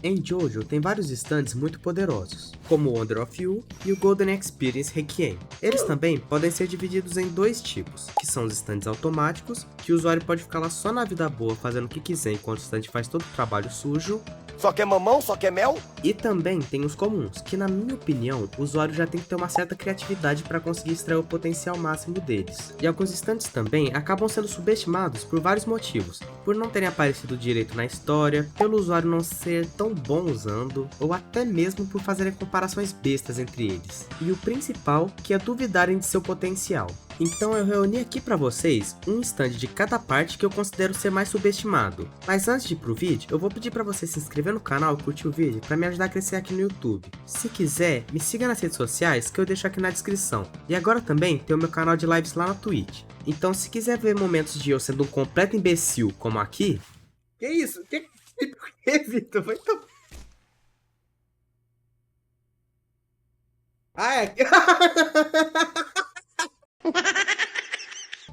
Em Jojo tem vários stands muito poderosos, como o Wonder of You e o Golden Experience Requiem. Eles também podem ser divididos em dois tipos, que são os stands automáticos, que o usuário pode ficar lá só na vida boa fazendo o que quiser enquanto o stand faz todo o trabalho sujo. Só quer mamão? Só quer mel? E também tem os comuns, que na minha opinião, o usuário já tem que ter uma certa criatividade para conseguir extrair o potencial máximo deles. E alguns stands também acabam sendo subestimados por vários motivos, por não terem aparecido direito na história, pelo usuário não ser tão bom usando, ou até mesmo por fazerem comparações bestas entre eles. E o principal, que é duvidarem de seu potencial. Então eu reuni aqui pra vocês um stand de cada parte que eu considero ser mais subestimado. Mas antes de ir pro vídeo, eu vou pedir pra você se inscrever no canal e curtir o vídeo pra me ajudar a crescer aqui no YouTube. Se quiser, me siga nas redes sociais que eu deixo aqui na descrição. E agora também tem o meu canal de lives lá na Twitch. Então se quiser ver momentos de eu sendo um completo imbecil como aqui... Que isso? Que Vitor? Vai tomar... Ah, é...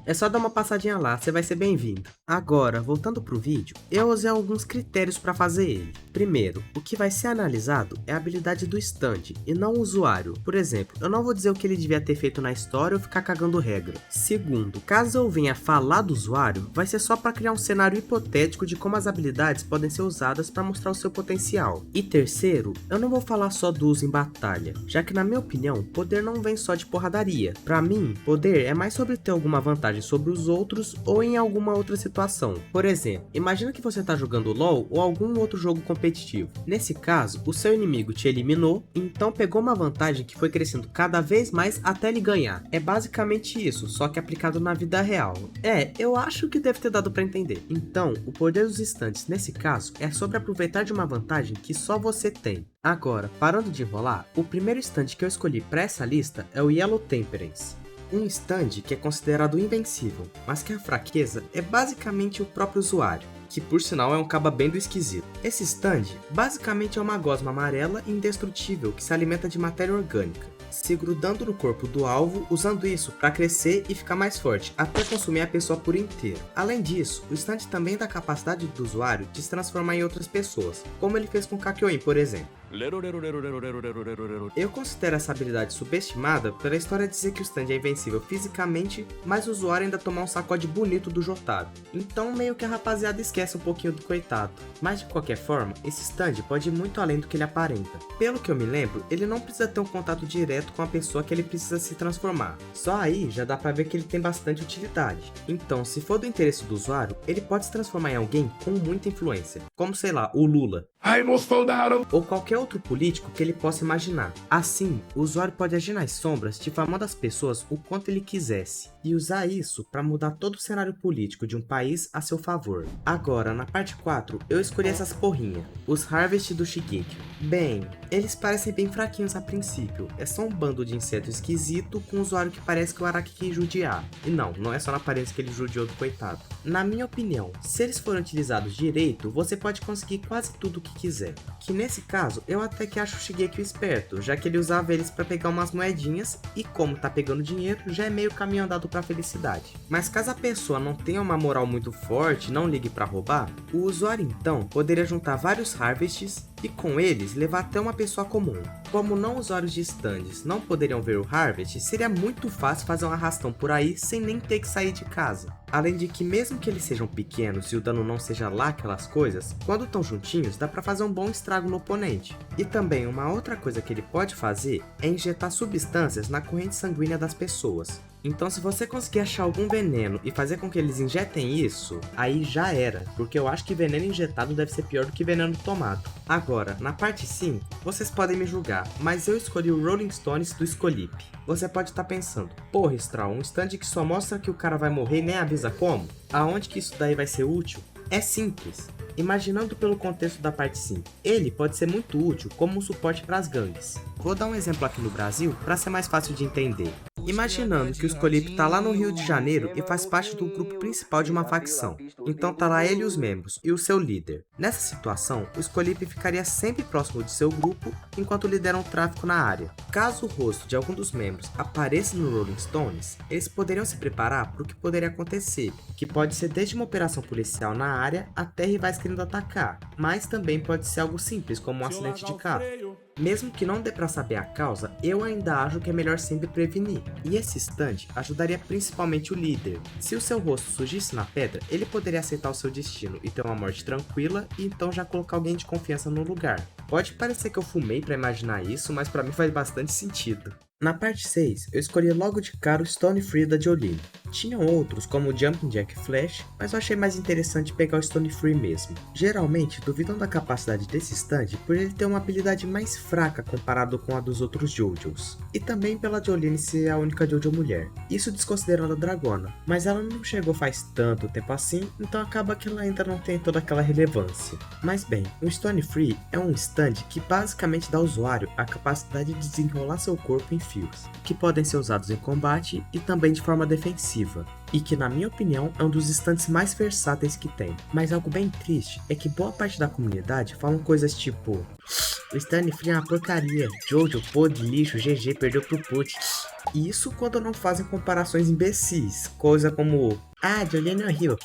É só dar uma passadinha lá, você vai ser bem-vindo. Agora, voltando pro vídeo, eu usei alguns critérios para fazer ele. Primeiro, o que vai ser analisado é a habilidade do stand, e não o usuário. Por exemplo, eu não vou dizer o que ele devia ter feito na história ou ficar cagando regra. Segundo, caso eu venha falar do usuário, vai ser só para criar um cenário hipotético de como as habilidades podem ser usadas para mostrar o seu potencial. E terceiro, eu não vou falar só do uso em batalha, já que na minha opinião, poder não vem só de porradaria. Para mim, poder é mais sobre ter alguma vantagem sobre os outros ou em alguma outra situação. Por exemplo, imagina que você está jogando LoL ou algum outro jogo competitivo. Nesse caso, o seu inimigo te eliminou, então pegou uma vantagem que foi crescendo cada vez mais até ele ganhar. É basicamente isso, só que aplicado na vida real. Eu acho que deve ter dado para entender. Então, o poder dos stands nesse caso é sobre aproveitar de uma vantagem que só você tem. Agora, parando de enrolar, o primeiro stand que eu escolhi para essa lista é o Yellow Temperance. Um stand que é considerado invencível, mas que a fraqueza é basicamente o próprio usuário, que por sinal é um caba bem do esquisito. Esse stand basicamente é uma gosma amarela e indestrutível que se alimenta de matéria orgânica, se grudando no corpo do alvo, usando isso para crescer e ficar mais forte, até consumir a pessoa por inteiro. Além disso, o stand também dá a capacidade do usuário de se transformar em outras pessoas, como ele fez com Kakyoin, por exemplo. Eu considero essa habilidade subestimada pela história dizer que o stand é invencível fisicamente, mas o usuário ainda tomar um sacode bonito do Jotaro. Então meio que a rapaziada esquece um pouquinho do coitado. Mas de qualquer forma, esse stand pode ir muito além do que ele aparenta. Pelo que eu me lembro, ele não precisa ter um contato direto com a pessoa que ele precisa se transformar. Só aí já dá pra ver que ele tem bastante utilidade. Então, se for do interesse do usuário, ele pode se transformar em alguém com muita influência. Como sei lá, o Lula. Ou qualquer outro político que ele possa imaginar. Assim, o usuário pode agir nas sombras, difamando as pessoas o quanto ele quisesse, e usar isso para mudar todo o cenário político de um país a seu favor. Agora, na parte 4, eu escolhi essas porrinhas, os Harvest do Shigeki. Bem, eles parecem bem fraquinhos a princípio, é só um bando de inseto esquisito com um usuário que parece que o Araki quis judiar. E não é só na aparência que ele judiou do coitado. Na minha opinião, se eles forem utilizados direito, você pode conseguir quase tudo o que quiser. Que nesse caso, eu até que acho o Shigeki esperto, já que ele usava eles para pegar umas moedinhas e como tá pegando dinheiro, já é meio caminho andado pra felicidade. Mas caso a pessoa não tenha uma moral muito forte, não ligue para roubar, o usuário então poderia juntar vários Harvests e com eles levar até uma pessoa comum. Como não usuários de stands não poderiam ver o Harvest, seria muito fácil fazer um arrastão por aí sem nem ter que sair de casa. Além de que mesmo que eles sejam pequenos e o dano não seja lá aquelas coisas, quando estão juntinhos dá pra fazer um bom estrago no oponente. E também uma outra coisa que ele pode fazer é injetar substâncias na corrente sanguínea das pessoas. Então se você conseguir achar algum veneno e fazer com que eles injetem isso, aí já era, porque eu acho que veneno injetado deve ser pior do que veneno tomado. Agora, na parte 5, vocês podem me julgar, mas eu escolhi o Rolling Stones do Scolip. Você pode estar pensando, porra Straw, um stand que só mostra que o cara vai morrer e nem avisa como? Aonde que isso daí vai ser útil? É simples. Imaginando pelo contexto da parte 5, ele pode ser muito útil como um suporte para as gangues. Vou dar um exemplo aqui no Brasil para ser mais fácil de entender. Imaginando que o Scolip tá lá no Rio de Janeiro e faz parte do grupo principal de uma facção. Então tá lá ele e os membros, e o seu líder. Nessa situação, o Scolip ficaria sempre próximo de seu grupo enquanto lideram o tráfico na área. Caso o rosto de algum dos membros apareça no Rolling Stones, eles poderiam se preparar para o que poderia acontecer, que pode ser desde uma operação policial na área até rivais querendo atacar, mas também pode ser algo simples como um acidente de carro. Mesmo que não dê pra saber a causa, eu ainda acho que é melhor sempre prevenir. E esse stand ajudaria principalmente o líder. Se o seu rosto surgisse na pedra, ele poderia aceitar o seu destino e ter uma morte tranquila e então já colocar alguém de confiança no lugar. Pode parecer que eu fumei pra imaginar isso, mas pra mim faz bastante sentido. Na parte 6, eu escolhi logo de cara o Stone Free da Jolene. Tinham outros como o Jumping Jack Flash, mas eu achei mais interessante pegar o Stone Free mesmo. Geralmente, duvidam da capacidade desse stand por ele ter uma habilidade mais fraca comparado com a dos outros JoJos. E também pela Jolene ser a única JoJo mulher. Isso desconsiderando a Dragona, mas ela não chegou faz tanto tempo assim, então acaba que ela ainda não tem toda aquela relevância. Mas bem, o Stone Free é um stand que basicamente dá ao usuário a capacidade de desenrolar seu corpo em fios, que podem ser usados em combate e também de forma defensiva, e que na minha opinião é um dos stands mais versáteis que tem. Mas algo bem triste é que boa parte da comunidade falam coisas tipo: o stand free é uma porcaria, Jojo, podre, lixo, GG, perdeu pro Put. E isso quando não fazem comparações imbecis, coisa como: ah, Jolene Rio,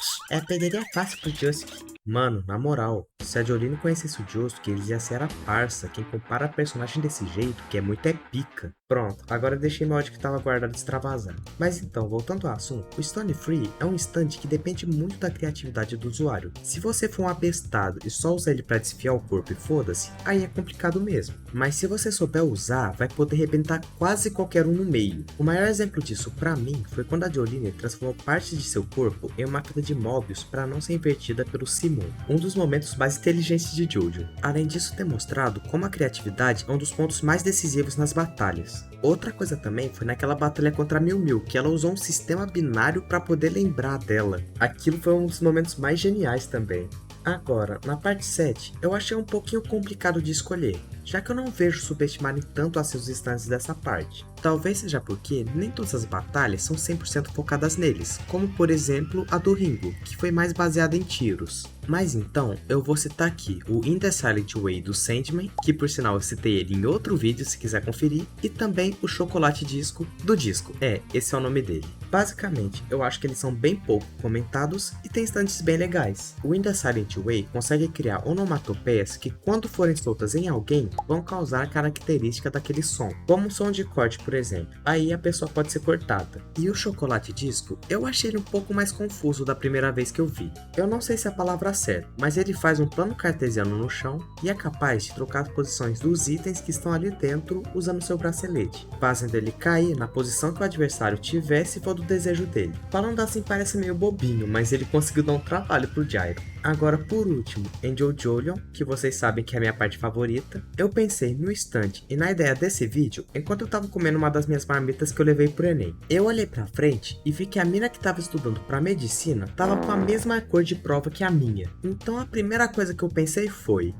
perderia fácil pro Josuke. Mano, na moral, se a Jolene conhecesse o Josuke, eles iam ser a parça. Quem compara a personagem desse jeito, que é muito pica. Pronto, agora deixei meu ódio que tava guardado extravasar. Mas então, voltando ao assunto, o Stone Free é um stand que depende muito da criatividade do usuário. Se você for um abestado e só usar ele pra desfiar o corpo e foda-se, aí é complicado mesmo. Mas se você souber usar, vai poder arrebentar quase qualquer um no meio. O maior exemplo disso pra mim foi quando a Jolene transformou parte de seu corpo em uma fita de Mobius para não ser invertida pelo Simon, um dos momentos mais inteligentes de Jojo. Além disso, ter mostrado como a criatividade é um dos pontos mais decisivos nas batalhas. Outra coisa também foi naquela batalha contra a Miu Miu, que ela usou um sistema binário para poder lembrar dela. Aquilo foi um dos momentos mais geniais também. Agora, na parte 7, eu achei um pouquinho complicado de escolher, já que eu não vejo subestimarem tanto assim os stands dessa parte. Talvez seja porque nem todas as batalhas são 100% focadas neles, como por exemplo a do Ringo, que foi mais baseada em tiros. Mas então, eu vou citar aqui o In The Silent Way do Sandman, que por sinal eu citei ele em outro vídeo se quiser conferir, e também o Chocolate Disco do Disco, esse é o nome dele. Basicamente, eu acho que eles são bem pouco comentados e tem stands bem legais. O In The Silent Way consegue criar onomatopeias que quando forem soltas em alguém, vão causar a característica daquele som, como um som de corte por exemplo, aí a pessoa pode ser cortada. E o Chocolate Disco, eu achei ele um pouco mais confuso da primeira vez que eu vi. Eu não sei se é a palavra certa, mas ele faz um plano cartesiano no chão e é capaz de trocar as posições dos itens que estão ali dentro usando seu bracelete, fazendo ele cair na posição que o adversário tiver se for do desejo dele. Falando assim parece meio bobinho, mas ele conseguiu dar um trabalho pro Gyro. Agora por último, em JoJolion, que vocês sabem que é a minha parte favorita, eu pensei no stand e na ideia desse vídeo enquanto eu tava comendo uma das minhas marmitas que eu levei pro Enem. Eu olhei pra frente e vi que a mina que tava estudando pra medicina tava com a mesma cor de prova que a minha. Então a primeira coisa que eu pensei foi: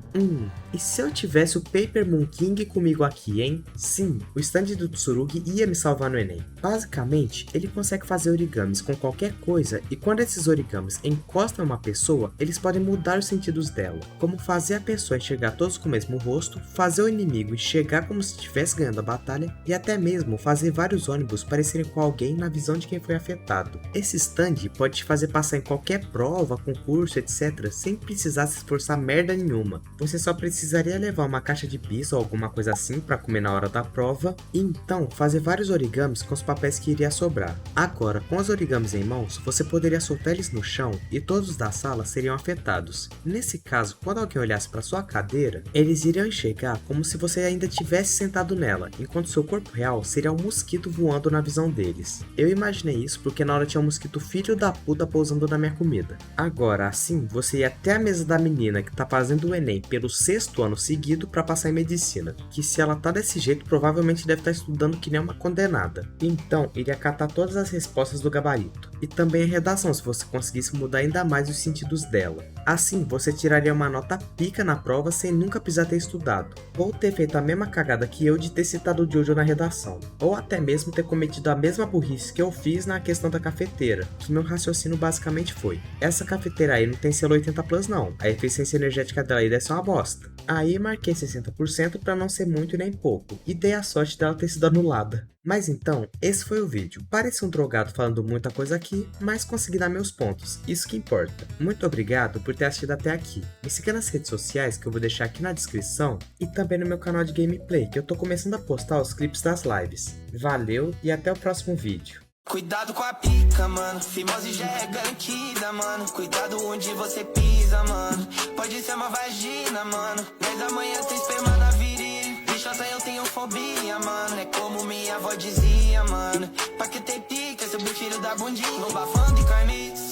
e se eu tivesse o Paper Moon King comigo aqui, hein? Sim, o stand do Tsurugi ia me salvar no Enem. Basicamente, ele consegue fazer origamis com qualquer coisa e quando esses origamis encostam em uma pessoa, eles podem mudar os sentidos dela, como fazer a pessoa enxergar todos com o mesmo rosto, fazer o inimigo enxergar como se estivesse ganhando a batalha e até mesmo fazer vários ônibus parecerem com alguém na visão de quem foi afetado. Esse stand pode te fazer passar em qualquer prova, concurso, etc, sem precisar se esforçar merda nenhuma. Você só precisaria levar uma caixa de bis ou alguma coisa assim para comer na hora da prova e então fazer vários origamis com os papéis que iria sobrar. Agora, com os origamis em mãos, você poderia soltar eles no chão e todos da sala seriam afetados. Nesse caso, quando alguém olhasse para sua cadeira, eles iriam enxergar como se você ainda tivesse sentado nela, enquanto seu corpo real seria um mosquito voando na visão deles. Eu imaginei isso porque na hora tinha um mosquito filho da puta pousando na minha comida. Agora, assim, você ia até a mesa da menina que tá fazendo o Enem pelo 6º ano seguido para passar em medicina, que se ela tá desse jeito, provavelmente deve estar estudando que nem uma condenada. Então, iria catar todas as respostas do gabarito. E também a redação, se você conseguisse mudar ainda mais os sentidos dela. nela. Assim, você tiraria uma nota pica na prova sem nunca precisar ter estudado, ou ter feito a mesma cagada que eu de ter citado o Jojo na redação, ou até mesmo ter cometido a mesma burrice que eu fiz na questão da cafeteira, que meu raciocínio basicamente foi: essa cafeteira aí não tem selo 80+ não, a eficiência energética dela aí deve ser uma bosta. Aí marquei 60% pra não ser muito nem pouco, e dei a sorte dela ter sido anulada. Mas então, esse foi o vídeo. Pareci um drogado falando muita coisa aqui, mas consegui dar meus pontos, isso que importa. Muito obrigado por ter assistido até aqui. Me siga nas redes sociais que eu vou deixar aqui na descrição e também no meu canal de gameplay, que eu tô começando a postar os clipes das lives. Valeu e até o próximo vídeo. Cuidado com a pica, mano, fimose já é garantida, mano. Cuidado onde você pisa, mano. Pode ser uma vagina, mano. 10 da manhã tem esperma na virilha. Bichosa eu tenho fobia, mano. É como minha avó dizia, mano. Pra que ter pica, seu filho da bundinha. No bafão de carniça.